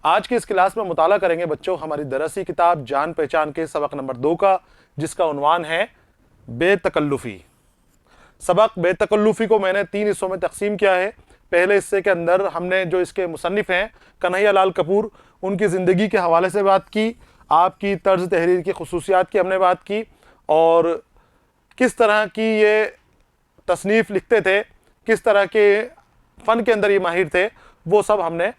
आज की इस क्लास में मुताला करेंगे बच्चों हमारी दरसी किताब जान पहचान के सबक नंबर 2 का, जिसका उन्वान है बेतकल्लुफ़ी। सबक बेतकल्लुफ़ी को मैंने 3 हिस्सों में तकसीम किया है। पहले हिस्से के अंदर हमने जो इसके मुसन्निफ़ हैं कन्हैया लाल कपूर, उनकी ज़िंदगी के हवाले से बात की, आपकी तर्ज तहरीर की खसूसियात की हमने बात की और किस तरह की ये तसनीफ़ लिखते थे, किस तरह के फ़न के अंदर ये माहिर थे, वो सब हमने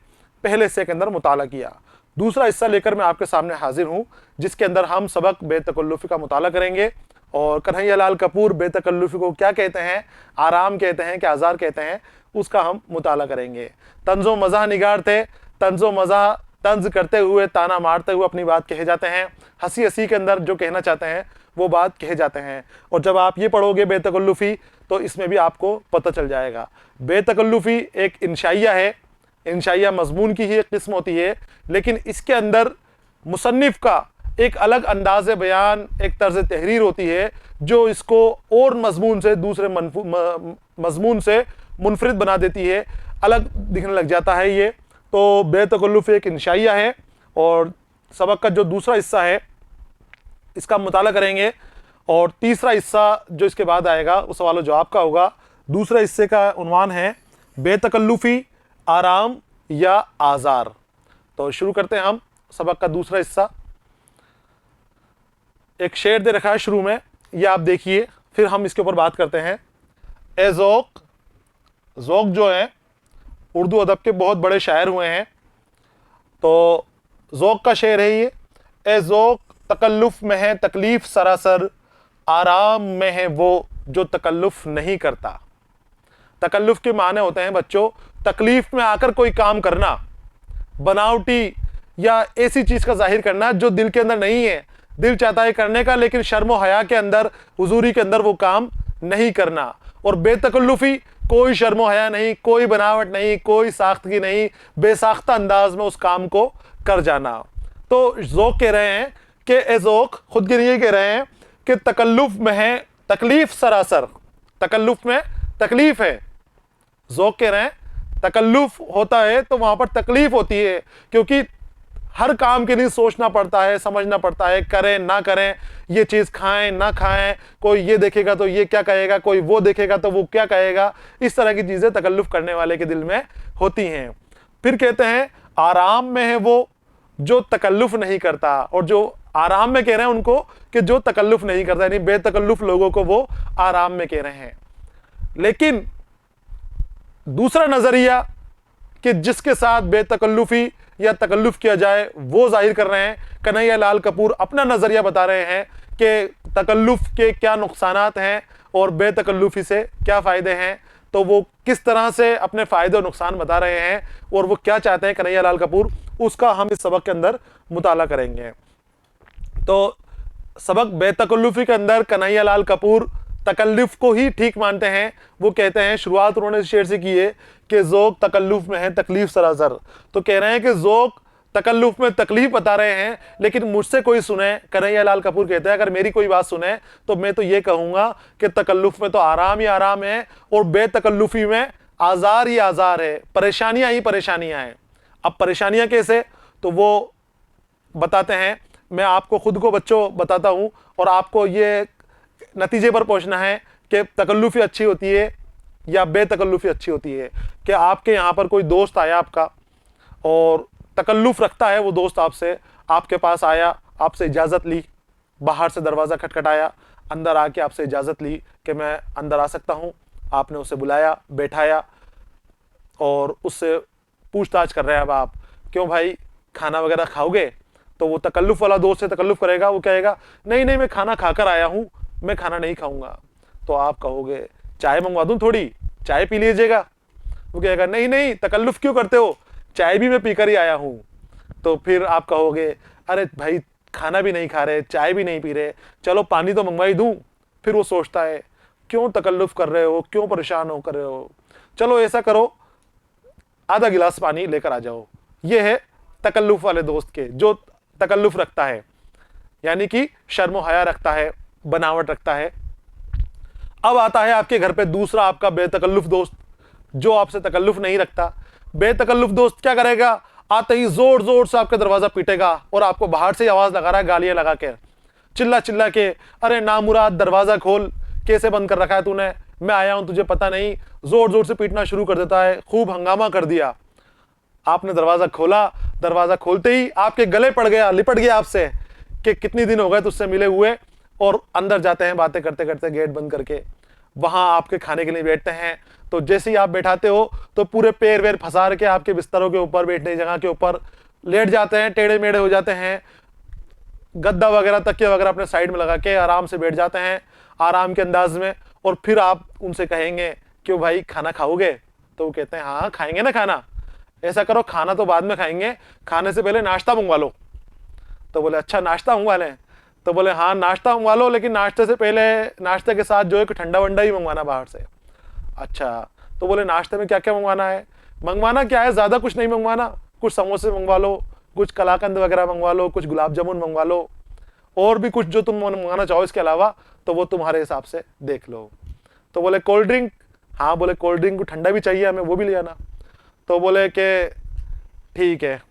पहले हिस्से के अंदर मुताला किया। दूसरा हिस्सा लेकर मैं आपके सामने हाजिर हूँ, जिसके अंदर हम सबक बेतकल्लुफ़ी का मुताला करेंगे और कन्हैया लाल कपूर बेतकल्लुफ़ी को क्या कहते हैं, आराम कहते हैं कि आज़ार कहते हैं, उसका हम मुताला करेंगे। तंज़ो मज़ाह निगार थे, तंज़ो मज़ाह तंज करते हुए ताना मारते हुए अपनी बात कहे जाते हैं, हंसी हंसी के अंदर जो कहना चाहते हैं वो बात कहे जाते हैं। और जब आप ये पढ़ोगे बेतकल्लुफ़ी तो इसमें भी आपको पता चल जाएगा। बेतकल्लुफ़ी एक इंशाइया है, इंशाइया मजमून की ही एक किस्म होती है, लेकिन इसके अंदर मुसन्निफ़ का एक अलग अंदाज़ बयान, एक तर्ज तहरीर होती है जो इसको और मजमून से दूसरे मजमून से मुनफरिद बना देती है, अलग दिखने लग जाता है ये। तो बेतकल्लुफ़ी एक इंशाइया है और सबक का जो दूसरा हिस्सा है इसका मुताला करेंगे और तीसरा हिस्सा जो इसके बाद आएगा वो सवाल जवाब का होगा। दूसरे हिस्से का उन्वान है बेतकल्लुफ़ी, आराम या आज़ार। तो शुरू करते हैं हम सबक का दूसरा हिस्सा। एक शेर दे रखा है शुरू में, ये आप देखिए, फिर हम इसके ऊपर बात करते हैं। ए ज़ौक़, ज़ौक़ जो है उर्दू अदब के बहुत बड़े शायर हुए हैं, तो ज़ौक़ का शेर है ये। ए ज़ौक़ तकल्लुफ़ में है तकलीफ़ सरासर, आराम में है वो जो तकल्लुफ़ नहीं करता। तकल्लुफ़ के माने होते हैं बच्चों तकलीफ़ में आकर कोई काम करना, बनावटी या ऐसी चीज़ का जाहिर करना जो दिल के अंदर नहीं है, दिल चाहता है करने का लेकिन शर्म व हया के अंदर, हुजूरी के अंदर वो काम नहीं करना। और बेतकल्लुफ़ी कोई शर्म व हया नहीं, कोई बनावट नहीं, कोई साख्तगी नहीं, बेसाख्ता अंदाज में उस काम को कर जाना। तो ज़ौक़ कह रहे हैं कि ए ज़ौक़ खुद के लिए कह रहे हैं कि तकल्लुफ़ में है तकलीफ़ सरासर, तकल्लुफ़ में तकलीफ़ है। ज़ौक़ कह रहे हैं तकल्लुफ़ होता है तो वहाँ पर तकलीफ़ होती है, क्योंकि हर काम के लिए सोचना पड़ता है, समझना पड़ता है, करें ना करें, ये चीज़ खाएं ना खाएं, कोई ये देखेगा तो ये क्या कहेगा, कोई वो देखेगा तो वो क्या कहेगा, इस तरह की चीज़ें तकल्लुफ़ करने वाले के दिल में होती हैं। फिर कहते हैं आराम में है वो जो तकल्लुफ़ नहीं करता, और जो आराम में कह रहे हैं उनको कि जो तकल्लुफ़ नहीं करता, यानी बेतकल्लुफ़ लोगों को वो आराम में कह रहे हैं। लेकिन दूसरा नज़रिया कि जिसके साथ बेतकल्लुफ़ी या तकल्लुफ़ किया जाए वो जाहिर कर रहे हैं। कन्हैया लाल कपूर अपना नज़रिया बता रहे हैं कि तकल्लुफ़ के क्या नुकसानात हैं और बेतकल्लुफ़ी से क्या फ़ायदे हैं। तो वो किस तरह से अपने फ़ायदे और नुकसान बता रहे हैं और वो क्या चाहते हैं कन्हैया लाल कपूर, उसका हम इस सबक के अंदर मुताला करेंगे। तो सबक बेतकल्लुफ़ी के अंदर कन्हैया लाल कपूर तकल्लुफ़ को ही ठीक मानते हैं। वो कहते हैं, शुरुआत उन्होंने शेर से की है कि ज़ौक़ तकल्लुफ़ में है तकलीफ़ सरासर। तो कह रहे हैं कि ज़ौक़ तकल्लुफ़ में तकलीफ़ बता रहे हैं, लेकिन मुझसे कोई सुने, कन्हैया लाल कपूर कहते हैं अगर मेरी कोई बात सुने तो मैं तो ये कहूँगा कि तकल्लुफ़ में तो आराम ही आराम है और बेतकल्लुफ़ी में आज़ार ही आज़ार है, परेशानियाँ ही परेशानियाँ हैं। अब परेशानियाँ कैसे, तो वो बताते हैं। मैं आपको खुद को बच्चों बताता हूँ और आपको ये नतीजे पर पहुँचना है कि तकल्लुफ़ी अच्छी होती है या बेतकल्लुफ़ी अच्छी होती है। कि आपके यहाँ पर कोई दोस्त आया आपका और तकल्लुफ़ रखता है वो दोस्त आपसे, आपके पास आया, आपसे इजाज़त ली, बाहर से दरवाज़ा खटखटाया, अंदर आके आपसे इजाज़त ली कि मैं अंदर आ सकता हूँ। आपने उसे बुलाया, बैठाया और उससे पूछताछ कर रहे हैं अब आप, क्यों भाई खाना वगैरह खाओगे? तो वो तकल्लुफ़ वाला दोस्त से तकल्लुफ़ करेगा, वो कहेगा नहीं नहीं मैं खाना खाकर आया हूँ, मैं खाना नहीं खाऊंगा। तो आप कहोगे चाय मंगवा दूं, थोड़ी चाय पी लीजिएगा। वो कहेगा नहीं नहीं तकल्लुफ़ क्यों करते हो, चाय भी मैं पीकर ही आया हूँ। तो फिर आप कहोगे अरे भाई खाना भी नहीं खा रहे, चाय भी नहीं पी रहे, चलो पानी तो मंगवा ही दूँ। फिर वो सोचता है क्यों तकल्लुफ़ कर रहे हो, क्यों परेशान हो कर रहे हो, चलो ऐसा करो आधा गिलास पानी लेकर आ जाओ। ये है तकल्लुफ़ वाले दोस्त के, जो तकल्लुफ़ रखता है, यानी कि शर्म हया रखता है, बनावट रखता है। अब आता है आपके घर पे दूसरा आपका बेतकल्लुफ़ दोस्त जो आपसे तकल्लुफ़ नहीं रखता। बेतकल्लुफ़ दोस्त क्या करेगा, आते ही जोर जोर से आपका दरवाजा पीटेगा और आपको बाहर से ही आवाज लगा रहा है, गालियां लगा के, चिल्ला चिल्ला के, अरे नामुराद दरवाजा खोल, कैसे बंद कर रखा है तूने, मैं आया हूं तुझे पता नहीं। जोर जोर से पीटना शुरू कर देता है, खूब हंगामा कर दिया। आपने दरवाजा खोला, दरवाजा खोलते ही आपके गले पड़ गया, लिपट गया आपसे कि कितनी दिन हो गए तुझसे मिले हुए, और अंदर जाते हैं बातें करते करते गेट बंद करके। वहां आपके खाने के लिए बैठते हैं, तो जैसे ही आप बैठाते हो तो पूरे पैर वैर फंसा के आपके बिस्तरों के ऊपर, बैठने की जगह के ऊपर लेट जाते हैं, टेढ़े मेढ़े हो जाते हैं, गद्दा वगैरह तकिया वगैरह अपने साइड में लगा के आराम से बैठ जाते हैं आराम के अंदाज में। और फिर आप उनसे कहेंगे क्यों भाई खाना खाओगे, तो वो कहते हैं हाँ खाएंगे ना खाना। ऐसा करो खाना तो बाद में खाएंगे, खाने से पहले नाश्ता मंगवा लो। तो बोले अच्छा नाश्ता मंगवा लें, तो बोले हाँ नाश्ता मंगवा लो, लेकिन नाश्ते से पहले नाश्ते के साथ जो है ठंडा वंडा ही मंगवाना बाहर से। अच्छा, तो बोले नाश्ते में क्या क्या मंगवाना है? मंगवाना क्या है, ज्यादा कुछ नहीं मंगवाना, कुछ समोसे मंगवा लो, कुछ कलाकंद वगैरह मंगवा लो, कुछ गुलाब जामुन मंगवा लो, और भी कुछ जो तुम मंगवाना चाहो इसके अलावा, तो वो तुम्हारे हिसाब से देख लो। तो बोले कोल्ड ड्रिंक, हाँ बोले कोल्ड ड्रिंक ठंडा भी चाहिए हमें, वो भी ले आना। तो बोले कि ठीक है,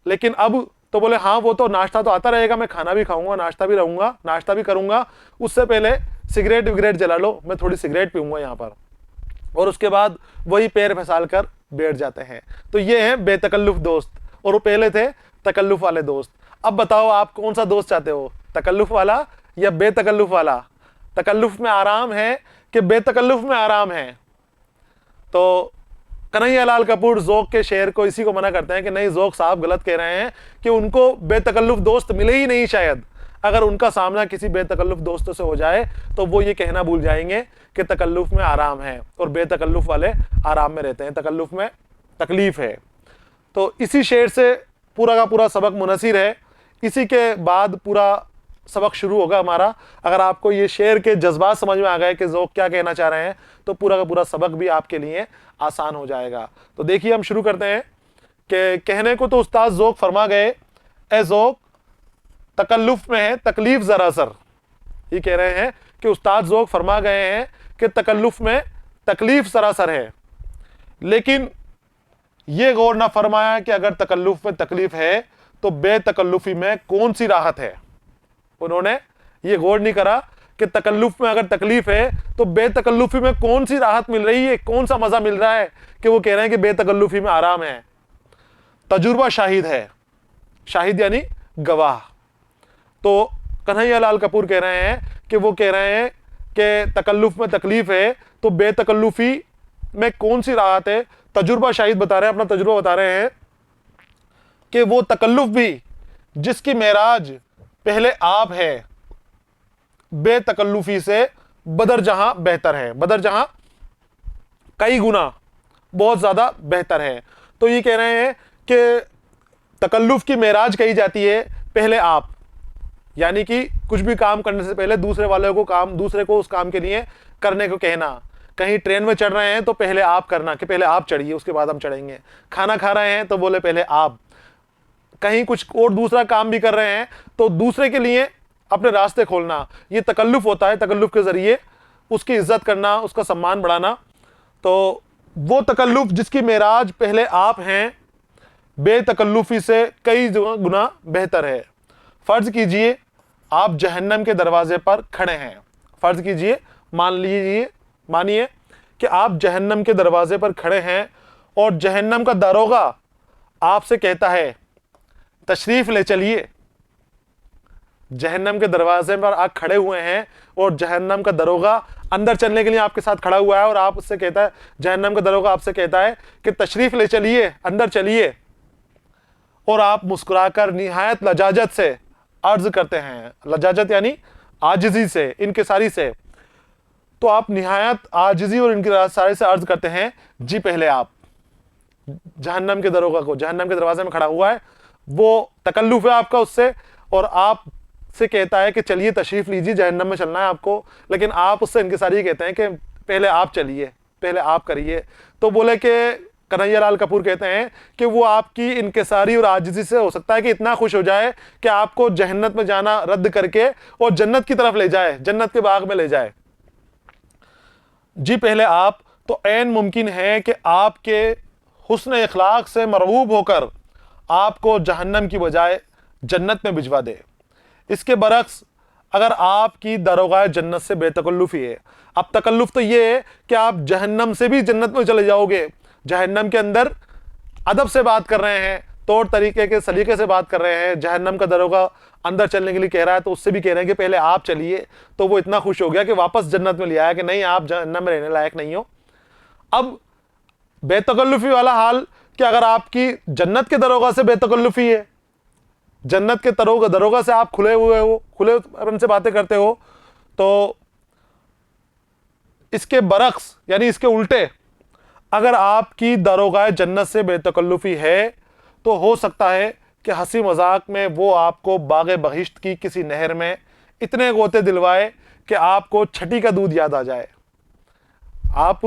लेकिन अब, तो बोले हाँ वो तो नाश्ता तो आता रहेगा, मैं खाना भी खाऊंगा, नाश्ता भी रहूंगा, नाश्ता भी करूंगा, उससे पहले सिगरेट विगरेट जला लो, मैं थोड़ी सिगरेट पीऊंगा यहाँ पर। और उसके बाद वही पैर फैसाल कर बैठ जाते हैं। तो ये हैं बेतकल्लुफ दोस्त, और वो पहले थे तकल्लुफ वाले दोस्त। अब बताओ आप कौन सा दोस्त चाहते हो, तकल्लुफ वाला या बेतकल्लुफ वाला? तकल्लुफ में आराम है कि बेतकल्लुफ में आराम है? तो कन्हैयालाल कपूर ज़ोक के शेर को इसी को मना करते हैं कि नहीं ज़ोक साहब गलत कह रहे हैं कि उनको बेतकल्लुफ दोस्त मिले ही नहीं। शायद अगर उनका सामना किसी बेतकल्लुफ दोस्त से हो जाए तो वो ये कहना भूल जाएंगे कि तकल्लुफ में आराम है, और बेतकल्लुफ वाले आराम में रहते हैं, तकल्लुफ में तकलीफ है। तो इसी शेर से पूरा का पूरा सबक मुनसिर है। इसी के बाद पूरा सबक शुरू होगा हमारा। अगर आपको ये शेर के जज्बात समझ में आ गए कि ज़ोक क्या कहना चाह रहे हैं, तो पूरा का पूरा सबक भी आपके लिए आसान हो जाएगा। तो देखिए हम शुरू करते हैं कि कहने को तो उस्ताद ज़ोक फरमा गए, ए ज़ोक तकल्लुफ में है तकलीफ जरा सर। ये कह रहे हैं कि उस्ताद ज़ोक फरमा गए हैं कि तकल्लुफ में तकलीफ सरासर है, लेकिन ये गौर ना फरमाया कि अगर तकल्लुफ में तकलीफ है तो बेतकल्लुफी में कौन सी राहत है। उन्होंने ये गौर नहीं करा कि तकल्लुफ में अगर तकलीफ है तो बेतकल्लुफी में कौन सी राहत मिल रही है, कौन सा मजा मिल रहा है कि वो कह रहे हैं कि बेतकल्लुफी में आराम है। तजुर्बा शाहिद है, शाहिद यानी गवाह। तो कन्हैयालाल कपूर कह रहे हैं कि वो कह रहे हैं कि तकल्लुफ में तकलीफ है तो बेतकल्लुफी में कौन सी राहत है। तजुर्बा शाहिद बता रहे हैं, अपना तजुर्बा बता रहे हैं कि वो तकल्लुफ भी जिसकी मेराज पहले आप है, बेतकल्लुफी से बदर जहां बेहतर है, बदर जहां कई गुना बहुत ज्यादा बेहतर है। तो ये कह रहे हैं कि तकल्लुफ की मेराज कही जाती है पहले आप, यानी कि कुछ भी काम करने से पहले दूसरे वाले को काम, दूसरे को उस काम के लिए करने को कहना। कहीं ट्रेन में चढ़ रहे हैं तो पहले आप करना कि पहले आप चढ़िए उसके बाद हम चढ़ेंगे। खाना खा रहे हैं तो बोले पहले आप। कहीं कुछ और दूसरा काम भी कर रहे हैं तो दूसरे के लिए अपने रास्ते खोलना, ये तकल्लुफ होता है। तकल्लुफ के जरिए उसकी इज्जत करना, उसका सम्मान बढ़ाना। तो वो तकल्लुफ जिसकी मेराज पहले आप हैं, बेतकल्लुफी से कई गुना बेहतर है। फर्ज कीजिए आप जहन्नम के दरवाजे पर खड़े हैं। फर्ज कीजिए, मानिए कि आप जहन्नम के दरवाजे पर खड़े हैं और जहन्नम का दारोगा आपसे कहता है तशरीफ ले चलिए। जहन्नम के दरवाजे पर आप खड़े हुए हैं और जहन्नम का दरोगा अंदर चलने के लिए आपके साथ खड़ा हुआ है, और आप उससे कहता है, जहन्नम का दरोगा आपसे कहता है कि तशरीफ ले चलिए, अंदर चलिए। और आप मुस्कुराकर निहायत लजाजत से अर्ज करते हैं, लजाजत यानी आजिजी से, इनकिसारी से। तो आप निहायत आजिजी और इनकिसारी से अर्ज करते हैं, जी पहले आप। जहन्नम के दरोगा को, जहन्नम के दरवाजे में खड़ा हुआ है, वो तकल्लुफ है आपका उससे, और आप से कहता है कि चलिए तशरीफ लीजिए, जहन्नम में चलना है आपको, लेकिन आप उससे इनकिसारी कहते हैं कि पहले आप चलिए, पहले आप करिए। तो बोले कि कन्हैयालाल कपूर कहते हैं कि वो आपकी इनकिसारी और आजिज़ी से हो सकता है कि इतना खुश हो जाए कि आपको जहन्नत में जाना रद्द करके और जन्नत की तरफ ले जाए, जन्नत के बाग में ले जाए। जी पहले आप, तो ऐन मुमकिन है कि आपके हुस्न इखलाक से मरगूब होकर आपको जहन्नम की बजाय जन्नत में भिजवा दे। इसके बरक्स अगर आपकी दरोगाए जन्नत से बेतकल्लुफ़ी है, अब तकल्लुफ़ तो ये है कि आप जहन्नम से भी जन्नत में चले जाओगे। जहन्नम के अंदर अदब से बात कर रहे हैं, तौर तरीके के सलीके से बात कर रहे हैं। जहन्नम का दरोगा अंदर चलने के लिए कह रहा है तो उससे भी कह रहे हैं कि पहले आप चलिए, तो वो इतना खुश हो गया कि वापस जन्नत में ले आया कि नहीं, आप जहन्नम में रहने लायक नहीं हो। अब बेतकल्लुफ़ी वाला हाल कि अगर आपकी जन्नत के दरोगा से बेतकल्लुफ़ी है, जन्नत के दरोगा से आप खुले हुए हो, खुले मन से बातें करते हो, तो इसके बरक्स यानी इसके उल्टे अगर आपकी दरोगाए जन्नत से बेतकल्लुफ़ी है तो हो सकता है कि हंसी मजाक में वो आपको बाग़े बहिश्त की किसी नहर में इतने गोते दिलवाए कि आपको छठी का दूध याद आ जाए। आप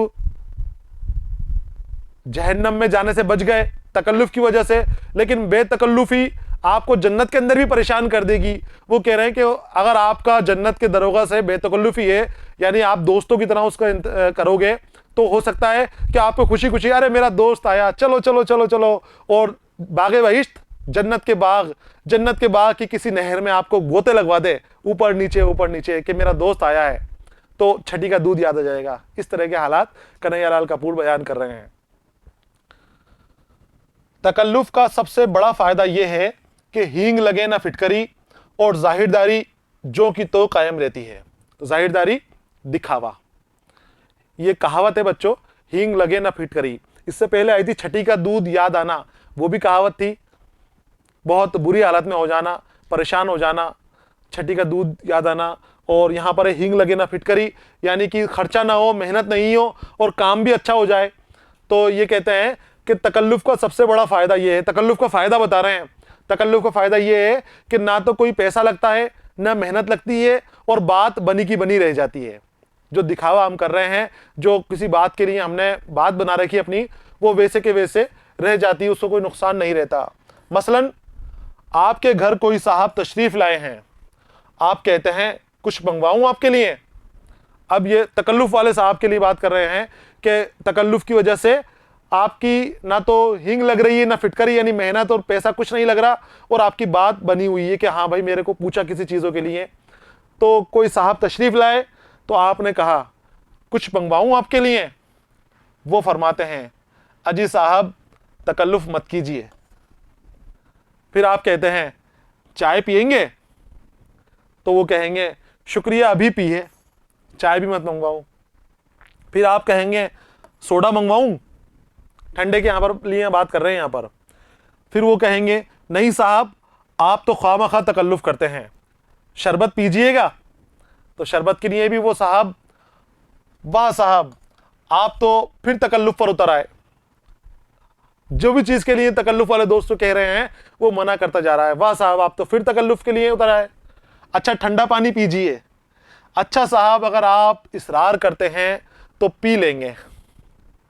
जहन्नम में जाने से बच गए तकल्लुफ़ की वजह से, लेकिन बेतकल्लुफ़ी आपको जन्नत के अंदर भी परेशान कर देगी। वो कह रहे हैं कि अगर आपका जन्नत के दरोगा से बेतकल्लुफ़ी है, यानी आप दोस्तों की तरह उसका करोगे, तो हो सकता है कि आपको खुशी खुशी अरे मेरा दोस्त आया, चलो चलो चलो चलो, और बाग़े बहिश्त जन्नत के बाग की किसी नहर में आपको गोते लगवा दे, ऊपर नीचे कि मेरा दोस्त आया है, तो छठी का दूध याद आ जाएगा। इस तरह के हालात कन्हैयालाल कपूर बयान कर रहे हैं। तकल्लुफ़ का सबसे बड़ा फायदा यह है कि हींग लगे ना फिटकरी, और जाहिरदारी जो कि तो कायम रहती है। जाहिरदारी दिखावा, ये कहावत है बच्चों, हींग लगे ना फिटकरी। इससे पहले आई थी छठी का दूध याद आना, वो भी कहावत थी। बहुत बुरी हालत में हो जाना, परेशान हो जाना, छठी का दूध याद आना। और यहाँ पर हींग लगे ना फिटकरी, यानी कि खर्चा ना हो, मेहनत नहीं हो और काम भी अच्छा हो जाए। तो ये कहते हैं कि तकल्लुफ़ का सबसे बड़ा फायदा ये है, तकल्लुफ़ का फायदा बता रहे हैं। तकल्लुफ़ का फायदा ये है कि ना तो कोई पैसा लगता है, ना मेहनत लगती है, और बात बनी की बनी रह जाती है। जो दिखावा हम कर रहे हैं, जो किसी बात के लिए हमने बात बना रखी अपनी, वो वैसे के वैसे रह जाती है, उसको कोई नुकसान नहीं रहता। मसलन आपके घर कोई साहब तशरीफ़ लाए हैं, आप कहते हैं कुछ मंगवाऊं आपके लिए। अब ये तकल्लुफ़ वाले साहब के लिए बात कर रहे हैं कि तकल्लुफ़ की वजह से आपकी ना तो हींग लग रही है ना फिटकरी, यानी मेहनत और पैसा कुछ नहीं लग रहा, और आपकी बात बनी हुई है कि हाँ भाई मेरे को पूछा किसी चीज़ों के लिए। तो कोई साहब तशरीफ़ लाए तो आपने कहा कुछ मंगवाऊं आपके लिए, वो फरमाते हैं अजी साहब तकल्लुफ़ मत कीजिए। फिर आप कहते हैं चाय पिएंगे, तो वो कहेंगे शुक्रिया अभी पिए, चाय भी मत मंगवाओ। फिर आप कहेंगे सोडा मंगवाऊं, ठंडे के यहाँ पर लिए बात कर रहे हैं यहाँ पर। फिर वो कहेंगे नहीं साहब आप तो खामखा तकल्लुफ़ करते हैं, शरबत पीजिएगा। तो शरबत के लिए भी वो साहब, वाह साहब आप तो फिर तकल्लुफ़ पर उतर आए। जो भी चीज़ के लिए तकल्लुफ़ वाले दोस्तों कह रहे हैं वो मना करता जा रहा है, वाह साहब आप तो फिर तकल्लुफ़ के लिए उतर आए। अच्छा ठंडा पानी पीजिए, अच्छा साहब अगर आप इसरार करते हैं तो पी लेंगे,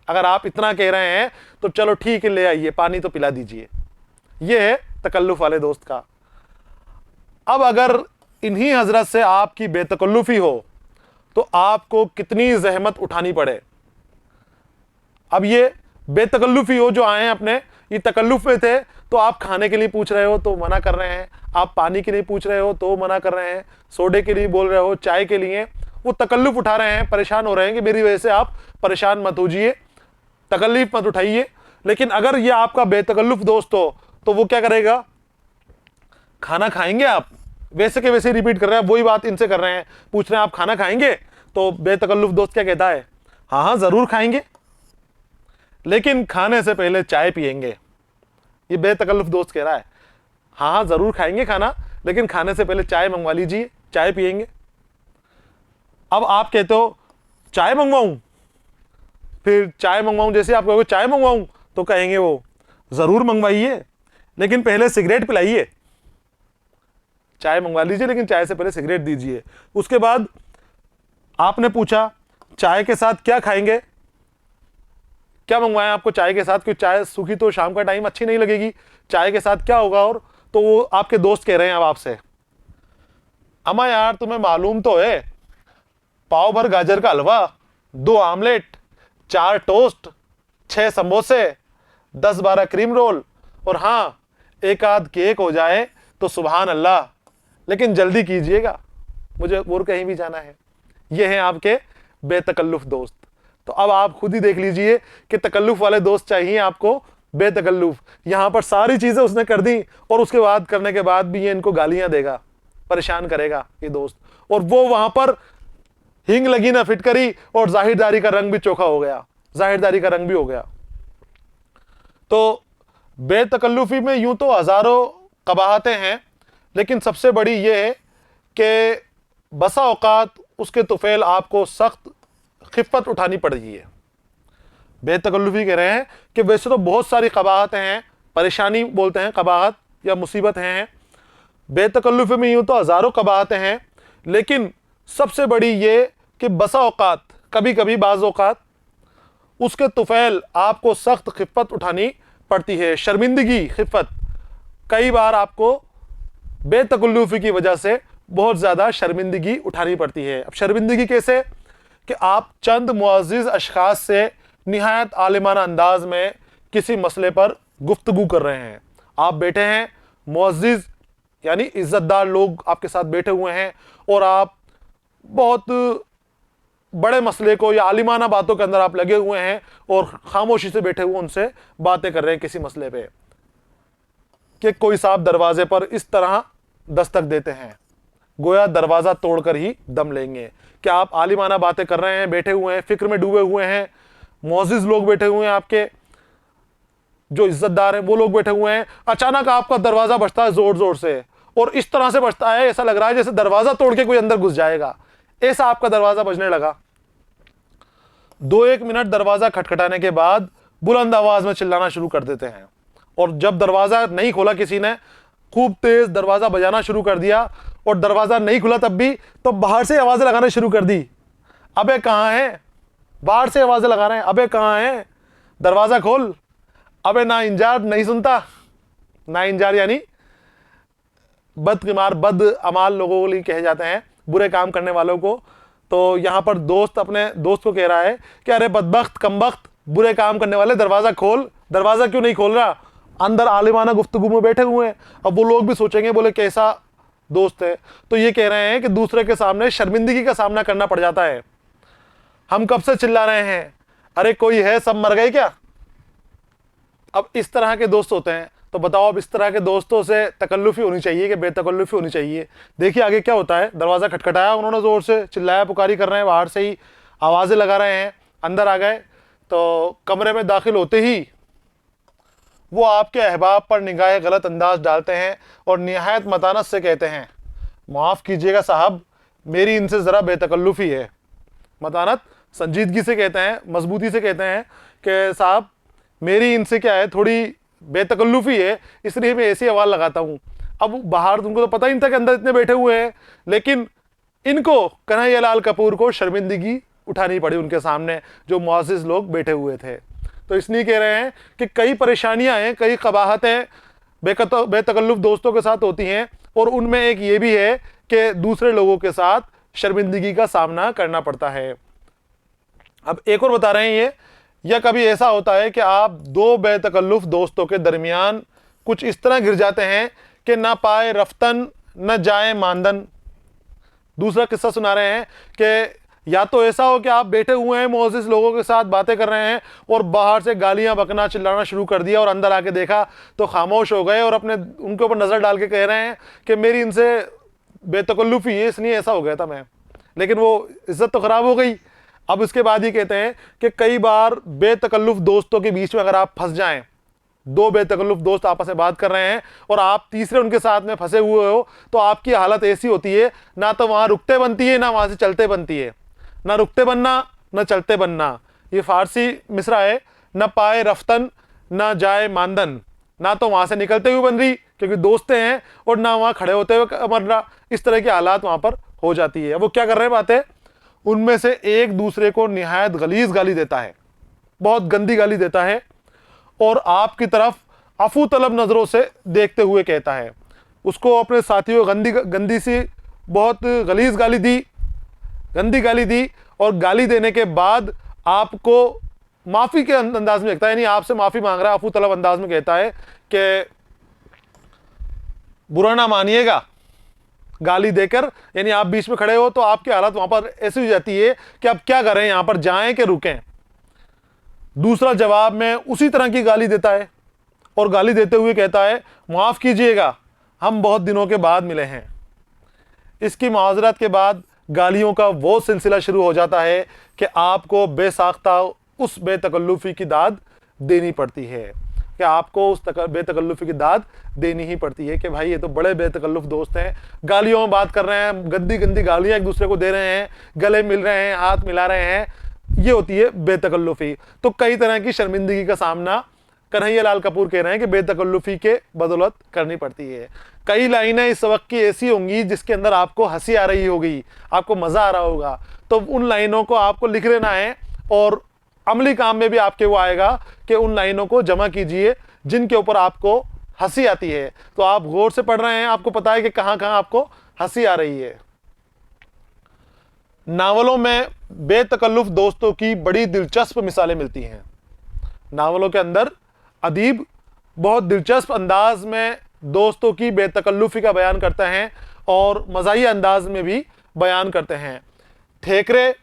अगर आप इतना कह रहे हैं तो चलो ठीक है ले आइए, पानी तो पिला दीजिए। ये है तकल्लुफ़ वाले दोस्त का। अब अगर इन्हीं हजरत से आपकी बेतकल्लुफ़ी हो तो आपको कितनी जहमत उठानी पड़े। अब ये बेतकल्लुफ़ी हो जो आए हैं अपने, ये तकल्लुफ़ में थे, तो आप खाने के लिए पूछ रहे हो तो मना कर रहे हैं, आप पानी के लिए पूछ रहे हो तो मना कर रहे हैं, सोडे के लिए बोल रहे हो, चाय के लिए, वो तकल्लुफ़ उठा रहे हैं, परेशान हो रहे हैं कि मेरी वजह से आप परेशान मत होजिए, तकल्लुफ़ मत उठाइए। लेकिन अगर ये आपका बेतकल्लुफ़ दोस्त हो तो वो क्या करेगा, खाना खाएंगे आप, वैसे के वैसे रिपीट कर रहे हैं, वही बात इनसे कर रहे हैं, पूछ रहे हैं आप खाना खाएंगे, तो बेतकल्लुफ़ दोस्त क्या कहता है, हाँ हाँ ज़रूर खाएंगे, लेकिन खाने से पहले चाय पिएंगे। ये बेतकल्लुफ़ दोस्त कह रहा है हाँ हाँ ज़रूर खाएंगे खाना, लेकिन खाने से पहले चाय मंगवा लीजिए, चाय पिएंगे। अब आप कहते हो चाय मंगवाऊं, फिर चाय मंगवाऊं, जैसे आप कहोगे चाय मंगवाऊं तो कहेंगे वो ज़रूर मंगवाइए, लेकिन पहले सिगरेट पिलाइए। चाय मंगवा लीजिए लेकिन चाय से पहले सिगरेट दीजिए। उसके बाद आपने पूछा चाय के साथ क्या खाएंगे, क्या मंगवाएं आपको चाय के साथ, क्योंकि चाय सूखी तो शाम का टाइम अच्छी नहीं लगेगी, चाय के साथ क्या होगा। और तो वो आपके दोस्त कह रहे हैं अब आपसे, अम्मा यार तुम्हें मालूम तो है, पाव भर गाजर का हलवा, 2 आमलेट, 4 टोस्ट, 6 समोसे, 10-12 क्रीम रोल और हाँ एक आध केक हो जाए तो सुभान अल्लाह, लेकिन जल्दी कीजिएगा, मुझे और कहीं भी जाना है। ये हैं आपके बेतकल्लुफ दोस्त। तो अब आप खुद ही देख लीजिए कि तकल्लुफ वाले दोस्त चाहिए आपको, बेतकल्लुफ। यहां पर सारी चीजें उसने कर दी और उसके बाद करने के बाद भी ये इनको गालियां देगा, परेशान करेगा ये दोस्त। और वो वहां पर हिंग लगी ना फिटकरी और जाहिरदारी का रंग भी चोखा हो गया, जाहिरदारी का रंग भी हो गया। तो बेतकल्लुफी में यूं तो हजारों कबाहतें हैं, लेकिन सबसे बड़ी ये है कि बसा औकात उसके तुफैल आपको सख्त खिफ़त उठानी पड़ती है। बेतकल्लुफी कह रहे हैं कि वैसे तो बहुत सारी कबाहतें हैं, परेशानी बोलते हैं कबाहत या मुसीबत हैं, बेतकल्लुफी में यूं तो हजारों कबाहतें हैं, लेकिन सबसे बड़ी ये कि बसा औकात, कभी कभी बाज़ औकात उसके तुफैल आपको सख्त खिफ़त उठानी पड़ती है, शर्मिंदगी, खिफ़त। कई बार आपको बेतकल्लुफी की वजह से बहुत ज़्यादा शर्मिंदगी उठानी पड़ती है। अब शर्मिंदगी कैसे कि आप चंद मुअज़्ज़िज़ अशख़ास से निहायत आलिमाना अंदाज में किसी मसले पर गुफ्तगू कर रहे हैं। आप बैठे हैं, मुअज़्ज़िज़ यानी इज़्ज़तदार लोग आपके साथ बैठे हुए हैं और आप बहुत बड़े मसले को या आलिमाना बातों के अंदर आप लगे हुए हैं और खामोशी से बैठे हुए उनसे बातें कर रहे हैं किसी मसले पे, कि कोई साहब दरवाजे पर इस तरह दस्तक देते हैं गोया दरवाज़ा तोड़कर ही दम लेंगे। क्या आप आलिमाना बातें कर रहे हैं, बैठे हुए हैं, फिक्र में डूबे हुए हैं, मुअज़्ज़िज़ लोग बैठे हुए हैं, आपके जो इज्जतदार हैं वो लोग बैठे हुए हैं, अचानक आपका दरवाज़ा बजता है ज़ोर ज़ोर से और इस तरह से बजता है ऐसा लग रहा है जैसे दरवाज़ा तोड़ के कोई अंदर घुस जाएगा, ऐसा आपका दरवाज़ा बजने लगा। 2-1 मिनट दरवाज़ा खटखटाने के बाद बुलंद आवाज़ में चिल्लाना शुरू कर देते हैं और जब दरवाज़ा नहीं खोला किसी ने, खूब तेज़ दरवाज़ा बजाना शुरू कर दिया और दरवाज़ा नहीं खुला तब भी, तो बाहर से आवाज़ें लगाना शुरू कर दी, अबे कहाँ है, बाहर से आवाज़ें लगा रहे हैं, अबे कहाँ है, दरवाज़ा खोल, अबे ना इंजार, नहीं सुनता। ना इंजार यानी बदकिमार, बद अमाल लोगों को लिए कहे जाते हैं, बुरे काम करने वालों को। तो यहाँ पर दोस्त अपने दोस्त को कह रहा है कि अरे बदबख्त, कमबख्त, बुरे काम करने वाले, दरवाज़ा खोल, दरवाज़ा क्यों नहीं खोल रहा, अंदर आलिमाना गुफ्तगू में बैठे हुए हैं। अब वो लोग भी सोचेंगे बोले कैसा दोस्त है। तो ये कह रहे हैं कि दूसरे के सामने शर्मिंदगी का सामना करना पड़ जाता है। हम कब से चिल्ला रहे हैं, अरे कोई है, सब मर गए क्या। अब इस तरह के दोस्त होते हैं। तो बताओ अब इस तरह के दोस्तों से तकल्लुफ़ी होनी चाहिए कि बेतकल्लुफ़ी होनी चाहिए। देखिए आगे क्या होता है। दरवाज़ा खटखटाया उन्होंने, ज़ोर से चिल्लाया, पुकारी कर रहे हैं, बाहर से ही आवाज़ें लगा रहे हैं, अंदर आ गए। तो कमरे में दाखिल होते ही वो आपके अहबाब पर निगाह गलत अंदाज डालते हैं और निहायत मतानत से कहते हैं, माफ़ कीजिएगा साहब, मेरी इनसे ज़रा बेतकल्लुफ़ी है। मतानत संजीदगी से कहते हैं, मजबूती से कहते हैं कि साहब मेरी इनसे क्या है, थोड़ी बेतकल्लुफ़ी है, इसलिए मैं ऐसी आवाज़ लगाता हूँ। अब बाहर तुमको तो पता ही नहीं था कि अंदर इतने बैठे हुए हैं, लेकिन इनको, कन्हैयालाल कपूर को शर्मिंदगी उठानी पड़ी उनके सामने जो मुअज़्ज़िज़ लोग बैठे हुए थे। तो इसलिए कह रहे हैं कि कई परेशानियां हैं, कई कबाहतें बेतकल्लुफ़ दोस्तों के साथ होती हैं और उनमें एक ये भी है कि दूसरे लोगों के साथ शर्मिंदगी का सामना करना पड़ता है। अब एक और बता रहे हैं ये, या कभी ऐसा होता है कि आप दो बेतकल्लुफ़ दोस्तों के दरमियान कुछ इस तरह गिर जाते हैं कि ना पाए रफ्तन न जाए मानदन। दूसरा किस्सा सुना रहे हैं कि या तो ऐसा हो कि आप बैठे हुए हैं, मुअज़्ज़िज़ लोगों के साथ बातें कर रहे हैं और बाहर से गालियां बकना, चिल्लाना शुरू कर दिया और अंदर आके देखा तो खामोश हो गए और अपने उनके ऊपर नज़र डाल के कह रहे हैं कि मेरी इनसे बेतकल्लुफ़ी है, इसलिए ऐसा हो गया था मैं, लेकिन वो इज़्ज़त तो ख़राब हो गई। अब इसके बाद ही कहते हैं कि कई बार बेतकल्लुफ़ दोस्तों के बीच में अगर आप फंस जाएं, दो बेतकल्लुफ़ दोस्त आपस में बात कर रहे हैं और आप तीसरे उनके साथ में फंसे हुए हो, तो आपकी हालत ऐसी होती है, ना तो वहाँ रुकते बनती है ना वहाँ से चलते बनती है। ना रुकते बनना न चलते बनना, ये फारसी मिसरा है। न पाए रफ्तन न जाए मानदन, ना तो वहाँ से निकलते हुए बन रही क्योंकि दोस्त हैं और ना वहाँ खड़े होते हुए बन रहा। इस तरह की हालात वहाँ पर हो जाती है। वो क्या कर रहे हैं बातें, उनमें से एक दूसरे को निहायत गलीज़ गाली देता है, बहुत गंदी गाली देता है और आपकी तरफ अफू तलब नज़रों से देखते हुए कहता है। उसको अपने साथियों गंदी सी बहुत गलीज़ गाली दी, गंदी गाली दी और गाली देने के बाद आपको माफी के अंदाज में कहता है, यानी आपसे माफी मांग रहा है, आफू तलब अंदाज में कहता है कि बुरा ना मानिएगा, गाली देकर, यानी आप बीच में खड़े हो तो आपकी हालत वहां पर ऐसी हो जाती है कि आप क्या करें, यहां पर जाएं कि रुकें। दूसरा जवाब में उसी तरह की गाली देता है और गाली देते हुए कहता है माफ कीजिएगा, हम बहुत दिनों के बाद मिले हैं। इसकी माजरत के बाद गालियों का वो सिलसिला शुरू हो जाता है कि आपको बेसाख्ता उस बेतकल्लुफी की दाद देनी पड़ती है, कि आपको उस बेतकल्लुफी की दाद देनी ही पड़ती है कि भाई ये तो बड़े बेतकल्लुफ दोस्त हैं, गालियों में बात कर रहे हैं, गंदी गंदी गालियां एक दूसरे को दे रहे हैं, गले मिल रहे हैं, हाथ मिला रहे हैं, ये होती है बेतकल्लुफी। तो कई तरह की शर्मिंदगी का सामना कन्हैया लाल कपूर कह रहे हैं कि बेतकल्लुफी के बदौलत करनी पड़ती है। कई लाइनें इस वक्त की ऐसी होंगी जिसके अंदर आपको हंसी आ रही होगी, आपको मजा आ रहा होगा, तो उन लाइनों को आपको लिख लेना है और अमली काम में भी आपके वो आएगा कि उन लाइनों को जमा कीजिए जिनके ऊपर आपको हंसी आती है। तो आप गौर से पढ़ रहे हैं, आपको पता है कि कहां कहां आपको हंसी आ रही है। नावलों में बेतकल्लुफ दोस्तों की बड़ी दिलचस्प मिसालें मिलती हैं। नावलों के अंदर अदीब बहुत दिलचस्प अंदाज में दोस्तों की बेतकल्लुफी का बयान करते हैं और मज़ाही अंदाज में भी बयान करते हैं। थेकरे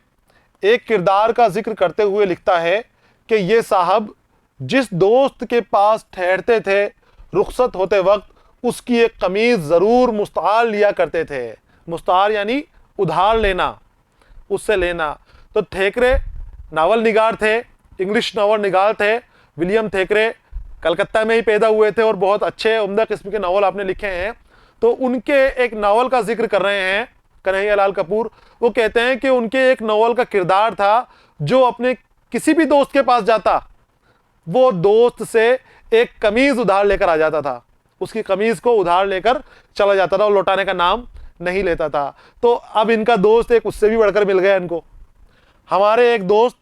एक किरदार का जिक्र करते हुए लिखता है कि ये साहब जिस दोस्त के पास ठहरते थे, रुखसत होते वक्त उसकी एक कमीज ज़रूर मुस्तार लिया करते थे। मुस्तार यानी उधार लेना, उससे लेना। तो थेकरे नावल निगार थे, इंग्लिश नावल निगार थे। विलियम थेकरे कलकत्ता में ही पैदा हुए थे और बहुत अच्छे उम्दा किस्म के नावल आपने लिखे हैं। तो उनके एक नावल का जिक्र कर रहे हैं कन्हैया लाल कपूर। वो कहते हैं कि उनके एक नावल का किरदार था जो अपने किसी भी दोस्त के पास जाता, वो दोस्त से एक कमीज उधार लेकर आ जाता था, उसकी कमीज को उधार लेकर चला जाता था और लौटाने का नाम नहीं लेता था। तो अब इनका दोस्त एक उससे भी बढ़कर मिल गया इनको। हमारे एक दोस्त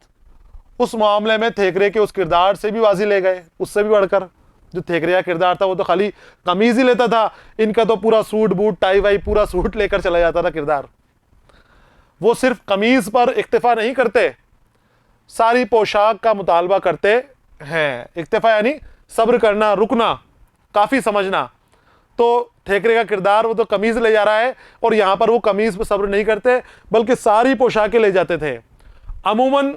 उस मामले में थेकरे के उस किरदार से भी बाजी ले गए, उससे भी बढ़कर। जो थेकरे का किरदार था वो तो खाली कमीज ही लेता था, इनका तो पूरा सूट बूट टाई वाई पूरा सूट लेकर चला जाता था किरदार। वो सिर्फ कमीज पर इक्तिफा नहीं करते, सारी पोशाक का मुतालबा करते हैं। इक्तिफा यानी सब्र करना, रुकना, काफी समझना। तो थेकरे का किरदार वो तो कमीज ले जा रहा है और यहां पर वो कमीज पर सब्र नहीं करते बल्कि सारी पोशाकें ले जाते थे। अमूमन